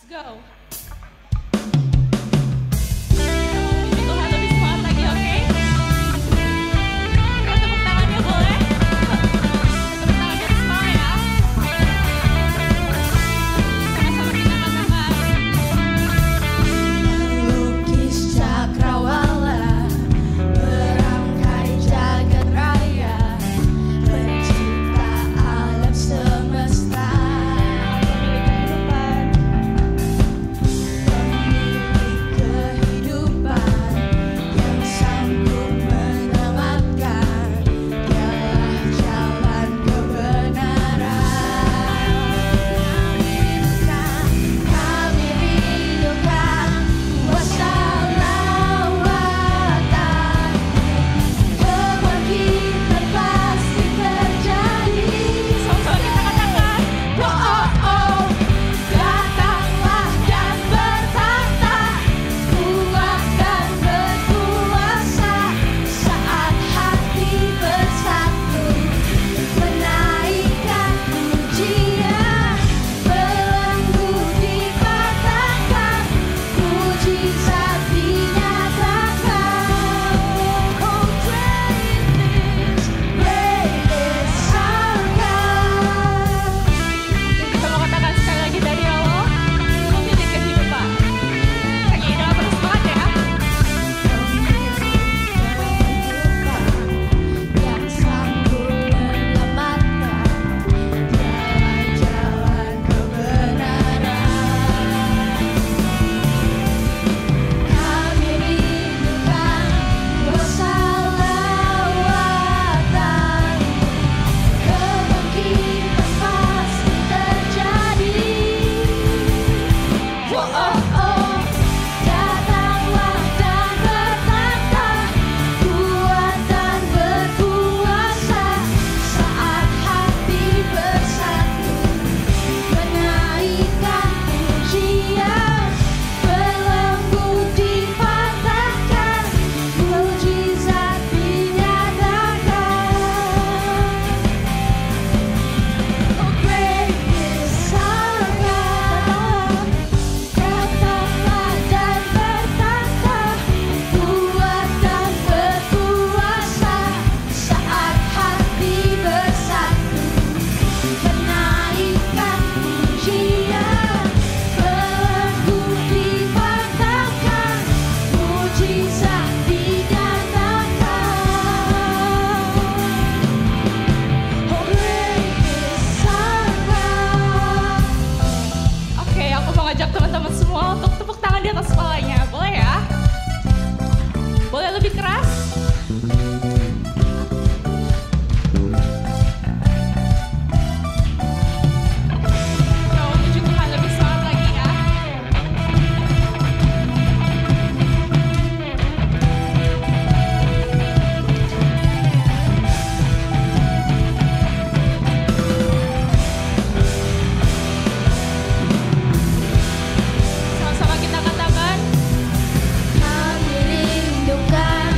go. Puji Tuhan lebih semangat lagi, oke? Kita tepuk tangannya boleh? Tepuk tangannya semua ya. Sama-sama kita katakan. Lukis cakrawala, merangkai jagat raya, pencipta alam semesta, pemilik kehidupan yang sanggup menyelamatkan, dialah jalan kebenaran. Kami rindukan kuasa lawatan, kebangkitan pasti terjadi. Sama-sama kita katakan. Oh oh oh, datanglah dan bertata, kuat dan berkuasa, saat hati bersatu, menaikkan pujian, belenggu dipatahkan, mujizat dinyatakan. Oh great is our God. Kita mau katakan sekali lagi dari Allah, pemilik kehidupan. Nyanyi dengan penuh semangat ya. Yang sanggup menyelamatkan, dialah jalan kebenaran. Kami rindukan kuasa lawatan, kebangkitan pasti terjadi. Oh oh oh, datanglah dan bertata, kuat dan berkuasa, saat hati bersatu, menaikkan pujian, belenggu dipatahkan, mujizat dinyatakan. Oh great is our God. Datanglah dan bertata, kuat dan berkuasa, saat hati bersatu, menaikkan pujian, belenggu dipatahkan, mujizat dinyatakan. Oh great is our God. Oke, aku mau ngajak teman-teman semua untuk tepuk tangan di atas kepalanya. Boleh ya? Boleh lebih keras? Coba puji Tuhan lebih semangat lagi ya. Sama-sama kita katakan. Kami rindukan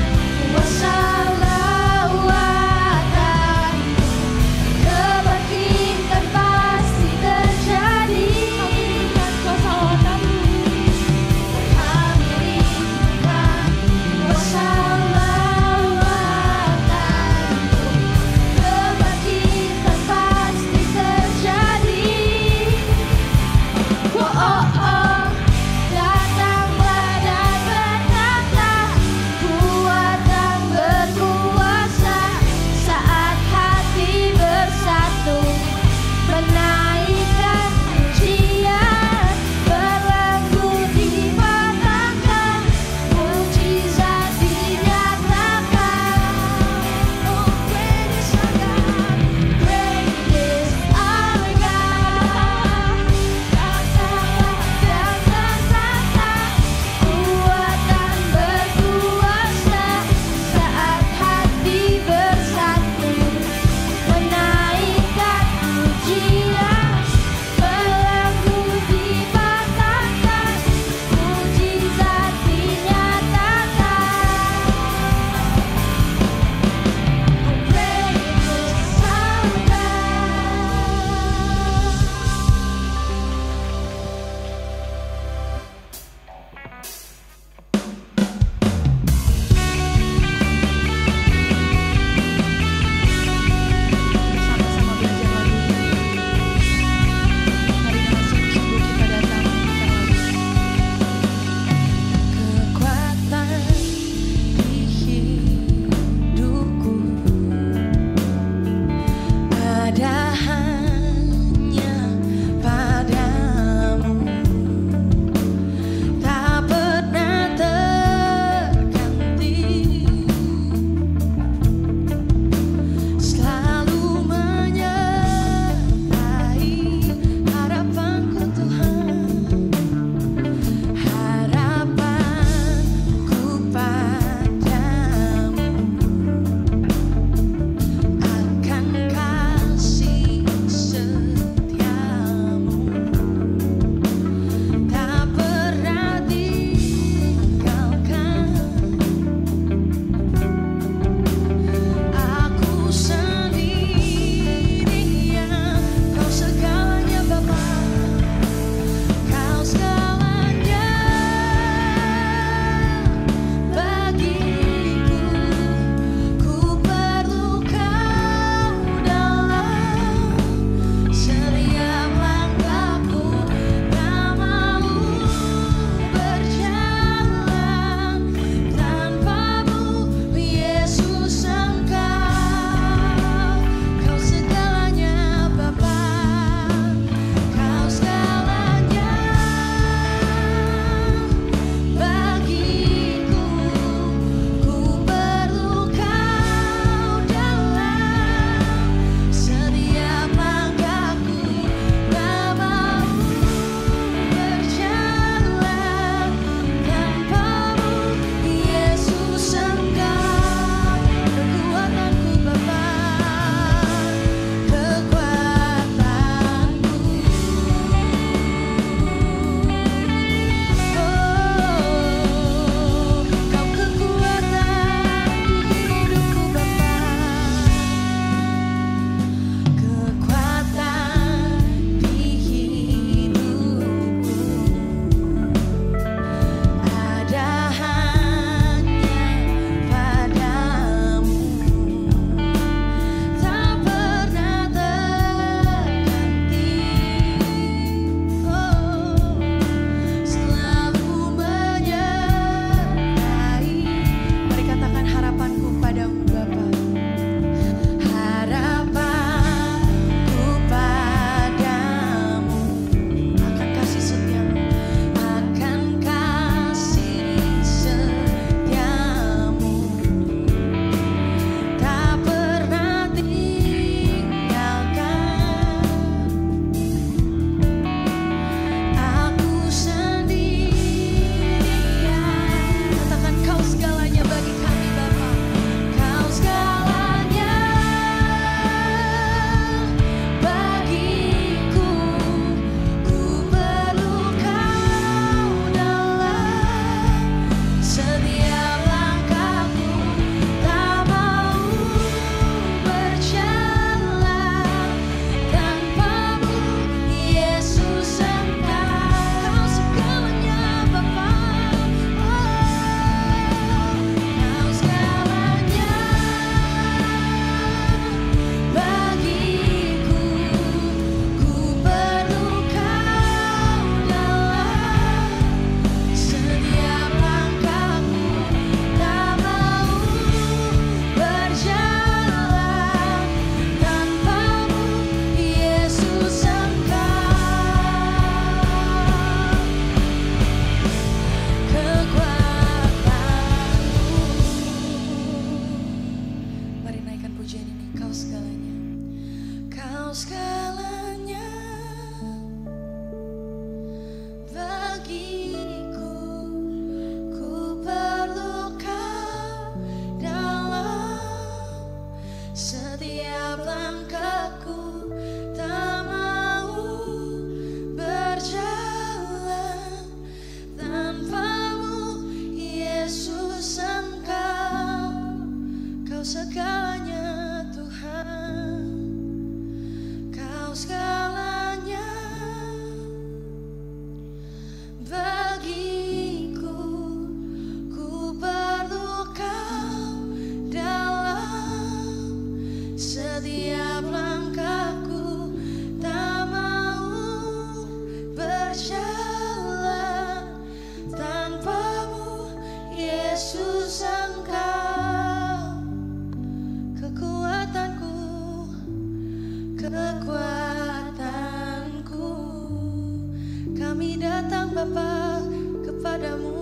datang Bapa kepadamu.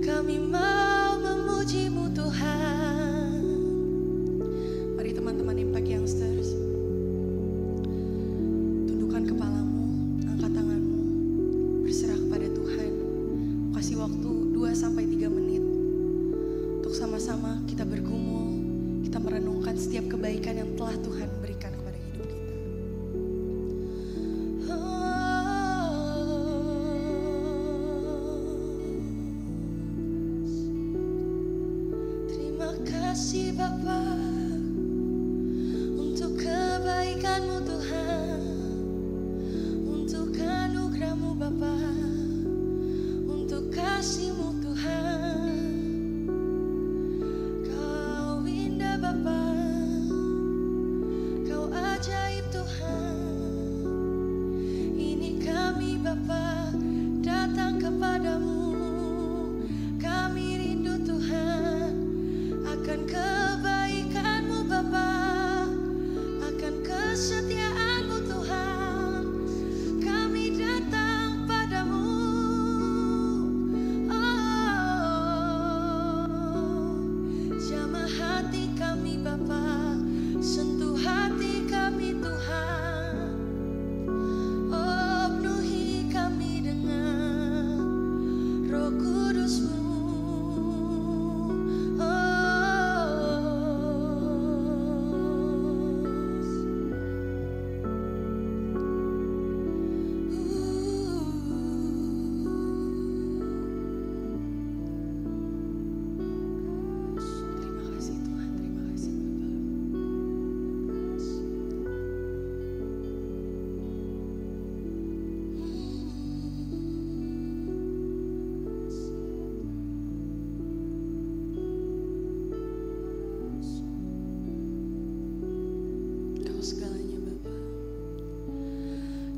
Kami mau memuji-Mu Tuhan. Mari teman-teman Impact Youngsters, tundukkan kepalamu, angkat tanganmu, berserah kepada Tuhan. Kasih waktu 2-3 menit untuk sama-sama kita bergumul, kita merenungkan setiap kebaikan yang telah Tuhan berikan kepada hidup kita. Terima kasih Bapa untuk kebaikan-Mu Tuhan, untuk anugerah-Mu Bapa, untuk kasih-Mu Tuhan. Kau indah Bapa, Kau ajaib Tuhan. Ini kami Bapa datang kepadamu. Kami rindu Tuhan akan kebaikan-Mu Bapa, akan kesetiaan-Mu Tuhan. Kami datang padamu. Jamah hati kami Bapa, sentuh hati kami Tuhan. Penuhi kami dengan Roh Kudus-Mu. Terima kasih Tuhan, terima kasih Bapa. Kau segalanya Bapa,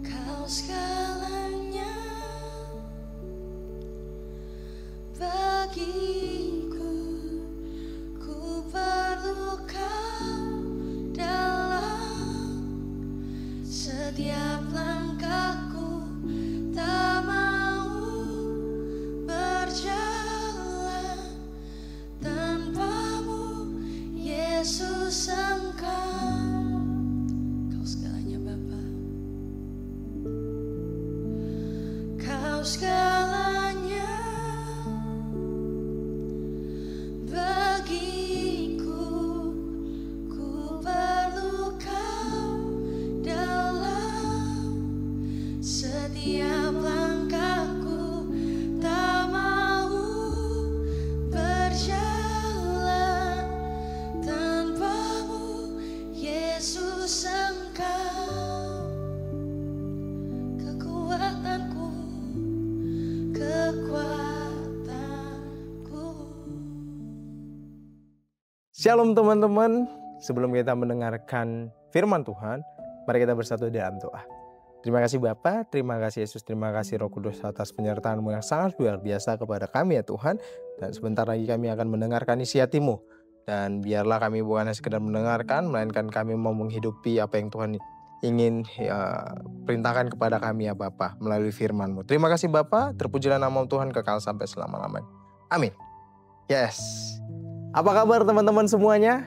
Kau segalanya bagiku. Ku perlu Kau dalam setiap langkahku. Tak mau berjalan tanpa-Mu, Yesus Engkau. Kau segalanya Bapa, Kau segalanya bagiku. Ku perlu Kau dalam setiap langkahku. Tak mau berjalan tanpa-Mu, Yesus Engkau. Kekuatanku, kekuatanku. Shalom teman-teman, sebelum kita mendengarkan firman Tuhan, mari kita bersatu dalam doa. Terima kasih Bapa, terima kasih Yesus, terima kasih Roh Kudus atas penyertaan-Mu yang sangat luar biasa kepada kami ya Tuhan. Dan sebentar lagi kami akan mendengarkan isi hati-Mu. Dan biarlah kami bukan hanya sekedar mendengarkan, melainkan kami mau menghidupi apa yang Tuhan ingin perintahkan kepada kami ya Bapa melalui firman-Mu. Terima kasih Bapa, terpujilah nama Tuhan kekal sampai selama-lamanya. Amin. Yes. Apa kabar teman-teman semuanya?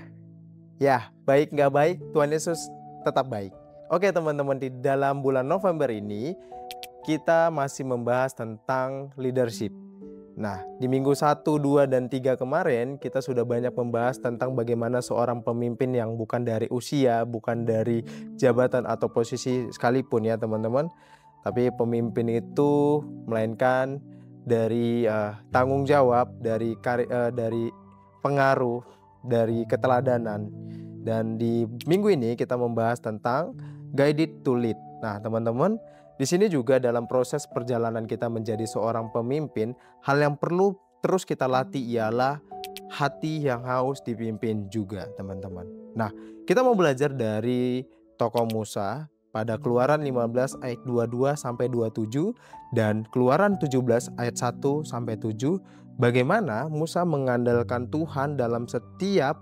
Ya, baik nggak baik, Tuhan Yesus tetap baik. Oke teman-teman, di dalam bulan November ini kita masih membahas tentang leadership. Nah, di minggu 1, 2, dan 3 kemarin kita sudah banyak membahas tentang bagaimana seorang pemimpin yang bukan dari usia, bukan dari jabatan atau posisi sekalipun ya teman-teman. Tapi pemimpin itu melainkan dari tanggung jawab, dari pengaruh, dari keteladanan. Dan di minggu ini kita membahas tentang guided to lead. Nah, teman-teman, di sini juga dalam proses perjalanan kita menjadi seorang pemimpin, hal yang perlu terus kita latih ialah hati yang haus dipimpin juga, teman-teman. Nah, kita mau belajar dari tokoh Musa pada Keluaran 15 ayat 22 sampai 27 dan Keluaran 17 ayat 1 sampai 7, bagaimana Musa mengandalkan Tuhan dalam setiap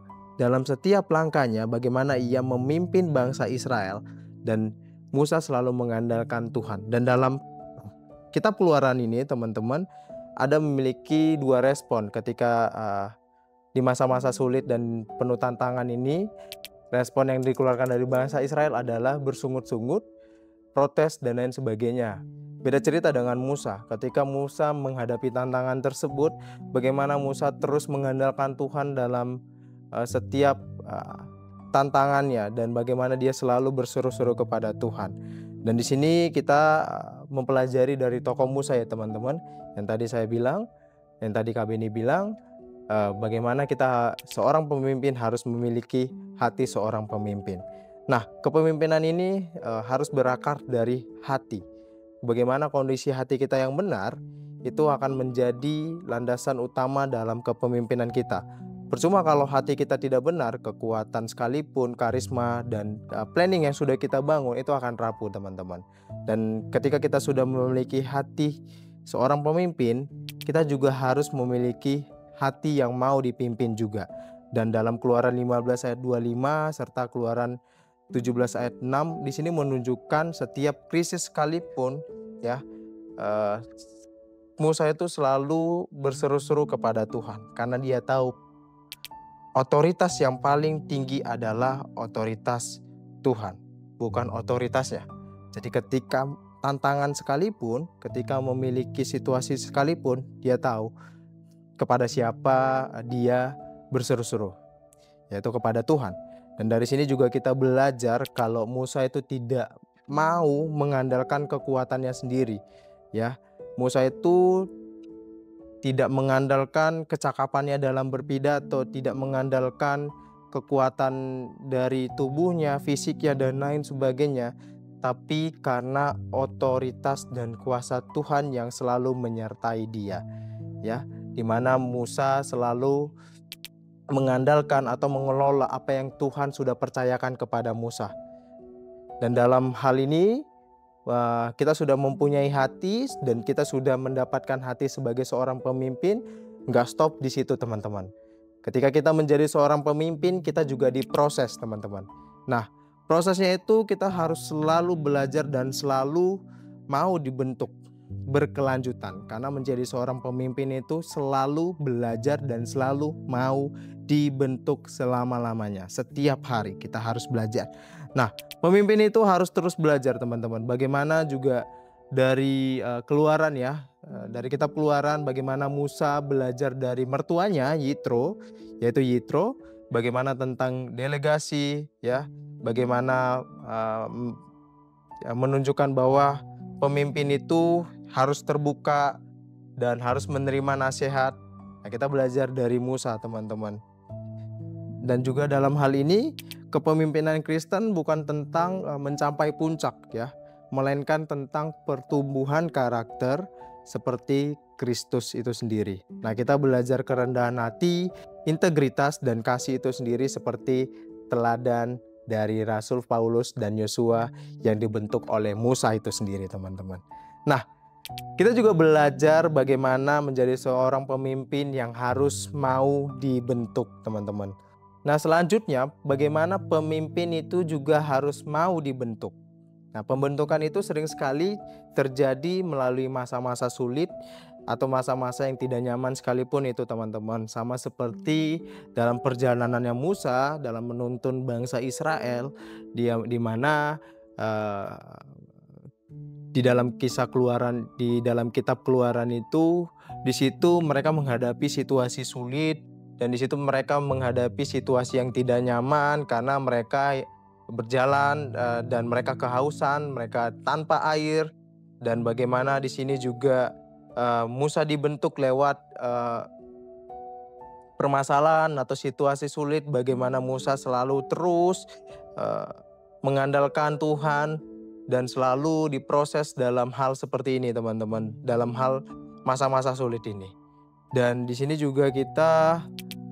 langkahnya, bagaimana ia memimpin bangsa Israel. Dan Musa selalu mengandalkan Tuhan. Dan dalam kitab Keluaran ini teman-teman ada memiliki dua respon ketika di masa-masa sulit dan penuh tantangan ini. Respon yang dikeluarkan dari bangsa Israel adalah bersungut-sungut, protes, dan lain sebagainya. Beda cerita dengan Musa. Ketika Musa menghadapi tantangan tersebut, bagaimana Musa terus mengandalkan Tuhan dalam setiap tantangannya, dan bagaimana dia selalu berseru-seru kepada Tuhan. Dan di sini kita mempelajari dari tokoh Musa ya teman-teman. Yang tadi saya bilang, yang tadi Kak Beni bilang, bagaimana kita seorang pemimpin harus memiliki hati seorang pemimpin. Nah, kepemimpinan ini harus berakar dari hati. Bagaimana kondisi hati kita yang benar itu akan menjadi landasan utama dalam kepemimpinan kita. Percuma kalau hati kita tidak benar, kekuatan sekalipun, karisma, dan planning yang sudah kita bangun itu akan rapuh teman-teman. Dan ketika kita sudah memiliki hati seorang pemimpin, kita juga harus memiliki hati yang mau dipimpin juga. Dan dalam Keluaran 15 ayat 25 serta Keluaran 17 ayat 6 di sini menunjukkan setiap krisis sekalipun ya, Musa itu selalu berseru-seru kepada Tuhan karena dia tahu otoritas yang paling tinggi adalah otoritas Tuhan, bukan otoritasnya. Jadi ketika tantangan sekalipun, ketika memiliki situasi sekalipun, dia tahu kepada siapa dia berseru-seru, yaitu kepada Tuhan. Dan dari sini juga kita belajar kalau Musa itu tidak mau mengandalkan kekuatannya sendiri. Ya, Musa itu tidak mengandalkan kecakapannya dalam berpidato, tidak mengandalkan kekuatan dari tubuhnya, fisiknya dan lain sebagainya, tapi karena otoritas dan kuasa Tuhan yang selalu menyertai dia. Ya, di mana Musa selalu mengandalkan atau mengelola apa yang Tuhan sudah percayakan kepada Musa. Dan dalam hal ini kita sudah mempunyai hati dan kita sudah mendapatkan hati sebagai seorang pemimpin. Nggak stop di situ teman-teman. Ketika kita menjadi seorang pemimpin, kita juga diproses teman-teman. Nah, prosesnya itu kita harus selalu belajar dan selalu mau dibentuk berkelanjutan. Karena menjadi seorang pemimpin itu selalu belajar dan selalu mau dibentuk selama-lamanya. Setiap hari kita harus belajar. Nah, pemimpin itu harus terus belajar teman-teman. Bagaimana juga dari Keluaran ya, dari kitab Keluaran, bagaimana Musa belajar dari mertuanya Yitro, yaitu Yitro, bagaimana tentang delegasi ya, bagaimana menunjukkan bahwa pemimpin itu harus terbuka dan harus menerima nasihat. Nah, kita belajar dari Musa teman-teman. Dan juga dalam hal ini kepemimpinan Kristen bukan tentang mencapai puncak ya, melainkan tentang pertumbuhan karakter seperti Kristus itu sendiri. Nah, kita belajar kerendahan hati, integritas dan kasih itu sendiri seperti teladan dari Rasul Paulus dan Yosua yang dibentuk oleh Musa itu sendiri teman-teman. Nah, kita juga belajar bagaimana menjadi seorang pemimpin yang harus mau dibentuk teman-teman. Nah, selanjutnya bagaimana pemimpin itu juga harus mau dibentuk. Nah, pembentukan itu sering sekali terjadi melalui masa-masa sulit atau masa-masa yang tidak nyaman sekalipun itu teman-teman. Sama seperti dalam perjalanannya Musa dalam menuntun bangsa Israel, di mana di dalam kisah Keluaran, di dalam kitab Keluaran itu, di situ mereka menghadapi situasi sulit dan di situ mereka menghadapi situasi yang tidak nyaman karena mereka berjalan dan mereka kehausan, mereka tanpa air. Dan bagaimana di sini juga Musa dibentuk lewat permasalahan atau situasi sulit, bagaimana Musa selalu terus mengandalkan Tuhan dan selalu diproses dalam hal seperti ini teman-teman, dalam hal masa-masa sulit ini. Dan di sini juga kita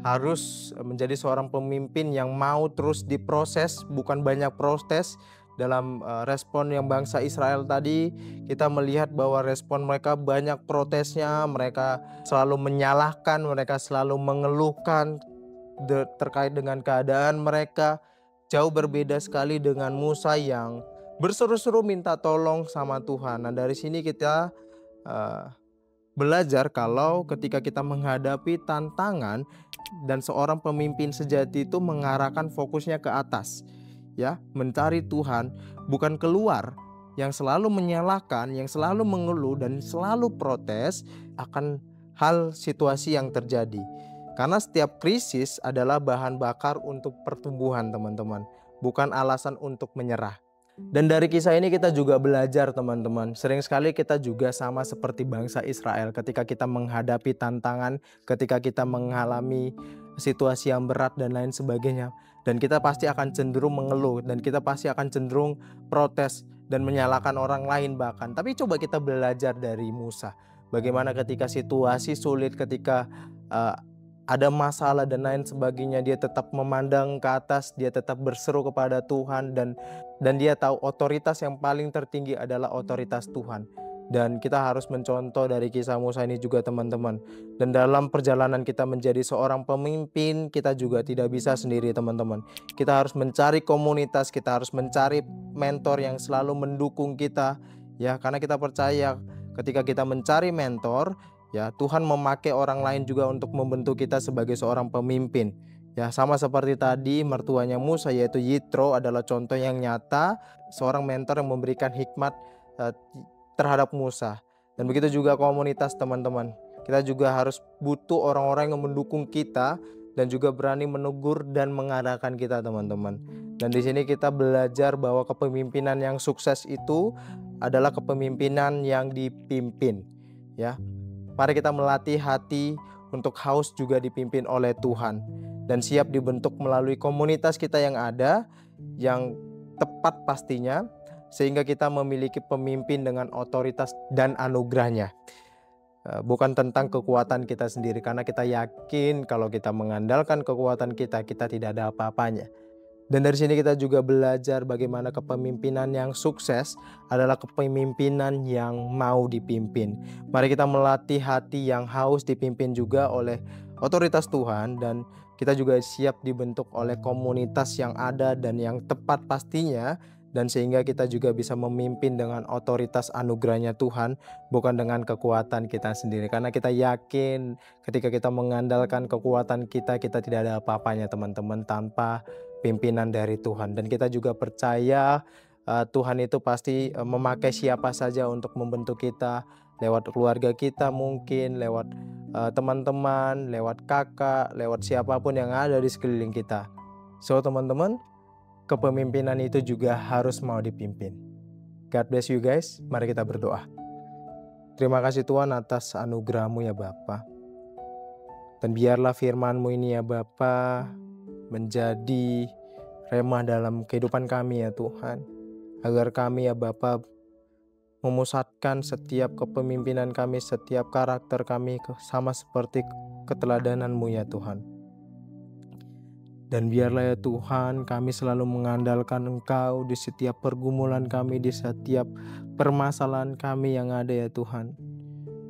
harus menjadi seorang pemimpin yang mau terus diproses, bukan banyak protes. Dalam respon yang bangsa Israel tadi, kita melihat bahwa respon mereka banyak protesnya, mereka selalu menyalahkan, mereka selalu mengeluhkan terkait dengan keadaan mereka. Jauh berbeda sekali dengan Musa yang berseru-seru minta tolong sama Tuhan. Nah, dari sini kita belajar kalau ketika kita menghadapi tantangan dan seorang pemimpin sejati itu mengarahkan fokusnya ke atas, ya, mencari Tuhan, bukan keluar, yang selalu menyalahkan, yang selalu mengeluh dan selalu protes akan hal situasi yang terjadi. Karena setiap krisis adalah bahan bakar untuk pertumbuhan, teman-teman, bukan alasan untuk menyerah. Dan dari kisah ini kita juga belajar, teman-teman. Sering sekali kita juga sama seperti bangsa Israel ketika kita menghadapi tantangan, ketika kita mengalami situasi yang berat dan lain sebagainya. Dan kita pasti akan cenderung mengeluh, dan kita pasti akan cenderung protes dan menyalahkan orang lain bahkan. Tapi coba kita belajar dari Musa. Bagaimana ketika situasi sulit, ketika ada masalah dan lain sebagainya, dia tetap memandang ke atas, dia tetap berseru kepada Tuhan, dan dia tahu otoritas yang paling tertinggi adalah otoritas Tuhan. Dan kita harus mencontoh dari kisah Musa ini juga, teman-teman. Dan dalam perjalanan kita menjadi seorang pemimpin, kita juga tidak bisa sendiri, teman-teman. Kita harus mencari komunitas, kita harus mencari mentor yang selalu mendukung kita, ya, karena kita percaya ketika kita mencari mentor, ya, Tuhan memakai orang lain juga untuk membentuk kita sebagai seorang pemimpin. Ya, sama seperti tadi mertuanya Musa yaitu Yitro adalah contoh yang nyata seorang mentor yang memberikan hikmat terhadap Musa. Dan begitu juga komunitas, teman-teman. Kita juga harus butuh orang-orang yang mendukung kita dan juga berani menegur dan mengarahkan kita, teman-teman. Dan di sini kita belajar bahwa kepemimpinan yang sukses itu adalah kepemimpinan yang dipimpin, ya. Mari kita melatih hati untuk haus juga dipimpin oleh Tuhan dan siap dibentuk melalui komunitas kita yang ada, yang tepat pastinya, sehingga kita memiliki pemimpin dengan otoritas dan anugerahnya. Bukan tentang kekuatan kita sendiri, karena kita yakin kalau kita mengandalkan kekuatan kita, kita tidak ada apa-apanya. Dan dari sini kita juga belajar bagaimana kepemimpinan yang sukses adalah kepemimpinan yang mau dipimpin. Mari kita melatih hati yang haus dipimpin juga oleh otoritas Tuhan, dan kita juga siap dibentuk oleh komunitas yang ada dan yang tepat pastinya, dan sehingga kita juga bisa memimpin dengan otoritas anugerahnya Tuhan, bukan dengan kekuatan kita sendiri. Karena kita yakin ketika kita mengandalkan kekuatan kita, kita tidak ada apa-apanya, teman-teman, tanpa pimpinan dari Tuhan. Dan kita juga percaya Tuhan itu pasti memakai siapa saja untuk membentuk kita, lewat keluarga kita mungkin, lewat teman-teman, lewat kakak, lewat siapapun yang ada di sekeliling kita. So, teman-teman, kepemimpinan itu juga harus mau dipimpin. God bless you guys. Mari kita berdoa. Terima kasih Tuhan atas anugerah-Mu ya Bapa. Dan biarlah firman-Mu ini ya Bapa menjadi remah dalam kehidupan kami ya Tuhan. Agar kami ya Bapa memusatkan setiap kepemimpinan kami, setiap karakter kami sama seperti keteladanan-Mu ya Tuhan. Dan biarlah ya Tuhan kami selalu mengandalkan Engkau di setiap pergumulan kami, di setiap permasalahan kami yang ada ya Tuhan.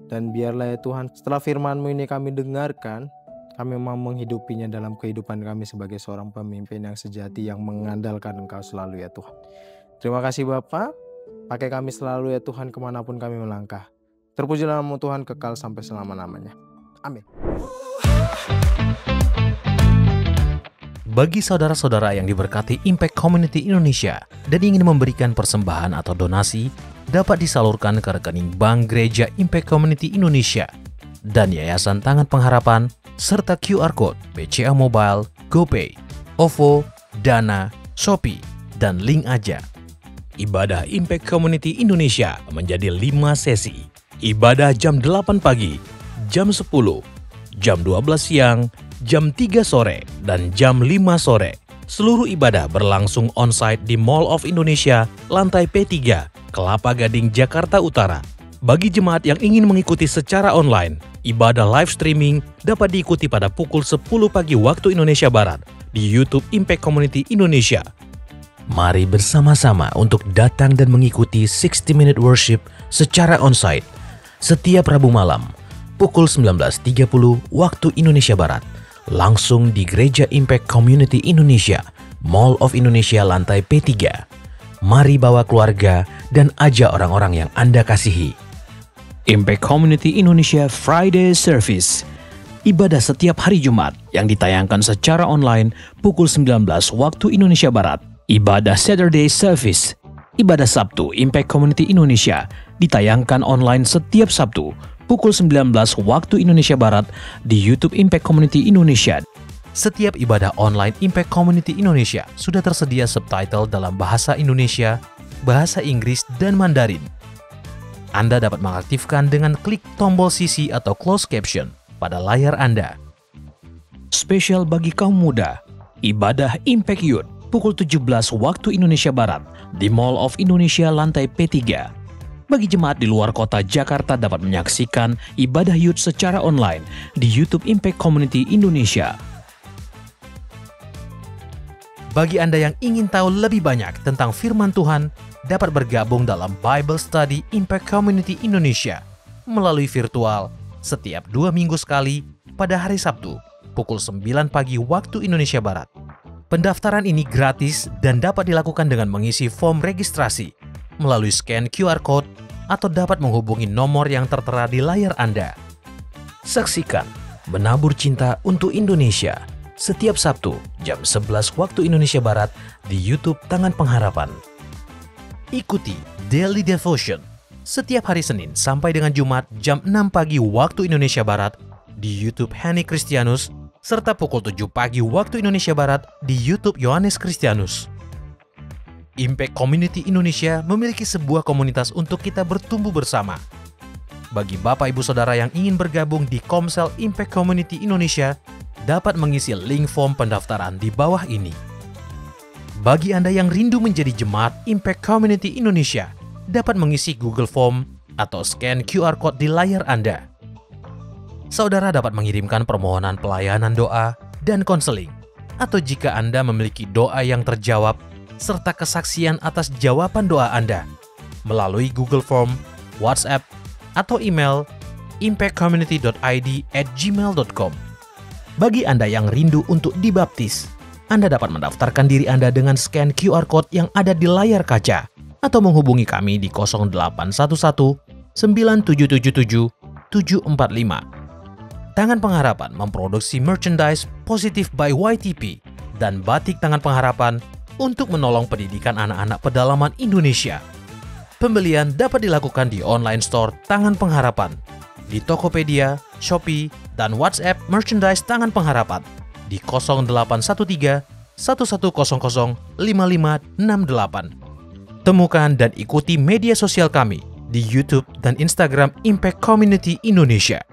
Dan biarlah ya Tuhan setelah firman-Mu ini kami dengarkan, kami mau menghidupinya dalam kehidupan kami sebagai seorang pemimpin yang sejati yang mengandalkan Engkau selalu ya Tuhan. Terima kasih Bapa, pakai kami selalu ya Tuhan kemanapun kami melangkah. Terpujilah nama Tuhan kekal sampai selama-lamanya. Amin. Bagi saudara-saudara yang diberkati Impact Community Indonesia dan ingin memberikan persembahan atau donasi, dapat disalurkan ke rekening Bank Gereja Impact Community Indonesia dan Yayasan Tangan Pengharapan, serta QR Code BCA Mobile, GoPay, OVO, Dana, Shopee, dan Link Aja. Ibadah Impact Community Indonesia menjadi 5 sesi. Ibadah jam 8 pagi, jam 10, jam 12 siang, jam 3 sore, dan jam 5 sore. Seluruh ibadah berlangsung on-site di Mall of Indonesia, lantai P3, Kelapa Gading, Jakarta Utara. Bagi jemaat yang ingin mengikuti secara online, ibadah live streaming dapat diikuti pada pukul 10 pagi waktu Indonesia Barat di YouTube Impact Community Indonesia. Mari bersama-sama untuk datang dan mengikuti 60 Minute Worship secara on-site setiap Rabu malam pukul 19.30 waktu Indonesia Barat, langsung di Gereja Impact Community Indonesia, Mall of Indonesia lantai P3. Mari bawa keluarga dan ajak orang-orang yang Anda kasihi. Impact Community Indonesia Friday Service. Ibadah setiap hari Jumat yang ditayangkan secara online pukul 19 waktu Indonesia Barat. Ibadah Saturday Service. Ibadah Sabtu Impact Community Indonesia ditayangkan online setiap Sabtu pukul 19 waktu Indonesia Barat di YouTube Impact Community Indonesia. Setiap ibadah online Impact Community Indonesia sudah tersedia subtitle dalam bahasa Indonesia, bahasa Inggris, dan Mandarin. Anda dapat mengaktifkan dengan klik tombol CC atau closed caption pada layar Anda. Spesial bagi kaum muda, ibadah Impact Youth pukul 17 waktu Indonesia Barat di Mall of Indonesia lantai P3. Bagi jemaat di luar kota Jakarta dapat menyaksikan ibadah youth secara online di YouTube Impact Community Indonesia. Bagi Anda yang ingin tahu lebih banyak tentang firman Tuhan, dapat bergabung dalam Bible Study Impact Community Indonesia melalui virtual setiap 2 minggu sekali pada hari Sabtu pukul 9 pagi waktu Indonesia Barat. Pendaftaran ini gratis dan dapat dilakukan dengan mengisi form registrasi melalui scan QR Code atau dapat menghubungi nomor yang tertera di layar Anda. Saksikan Menabur Cinta untuk Indonesia setiap Sabtu jam 11 waktu Indonesia Barat di YouTube Tangan Pengharapan. Ikuti Daily Devotion setiap hari Senin sampai dengan Jumat jam 6 pagi waktu Indonesia Barat di YouTube Hani Kristianus serta pukul 7 pagi waktu Indonesia Barat di YouTube Yohanes Kristianus. Impact Community Indonesia memiliki sebuah komunitas untuk kita bertumbuh bersama. Bagi Bapak Ibu Saudara yang ingin bergabung di Komsel Impact Community Indonesia, dapat mengisi link form pendaftaran di bawah ini. Bagi Anda yang rindu menjadi jemaat Impact Community Indonesia, dapat mengisi Google Form atau scan QR Code di layar Anda. Saudara dapat mengirimkan permohonan pelayanan doa dan konseling, atau jika Anda memiliki doa yang terjawab, serta kesaksian atas jawaban doa Anda, melalui Google Form, WhatsApp, atau email impactcommunity.id@gmail.com. Bagi Anda yang rindu untuk dibaptis, Anda dapat mendaftarkan diri Anda dengan scan QR Code yang ada di layar kaca atau menghubungi kami di 0811 9777 745. Tangan Pengharapan memproduksi merchandise Positive by YTP dan batik Tangan Pengharapan untuk menolong pendidikan anak-anak pedalaman Indonesia. Pembelian dapat dilakukan di online store Tangan Pengharapan, di Tokopedia, Shopee, dan WhatsApp merchandise Tangan Pengharapan di 0813 1100 5568. Temukan dan ikuti media sosial kami di YouTube dan Instagram Impact Community Indonesia.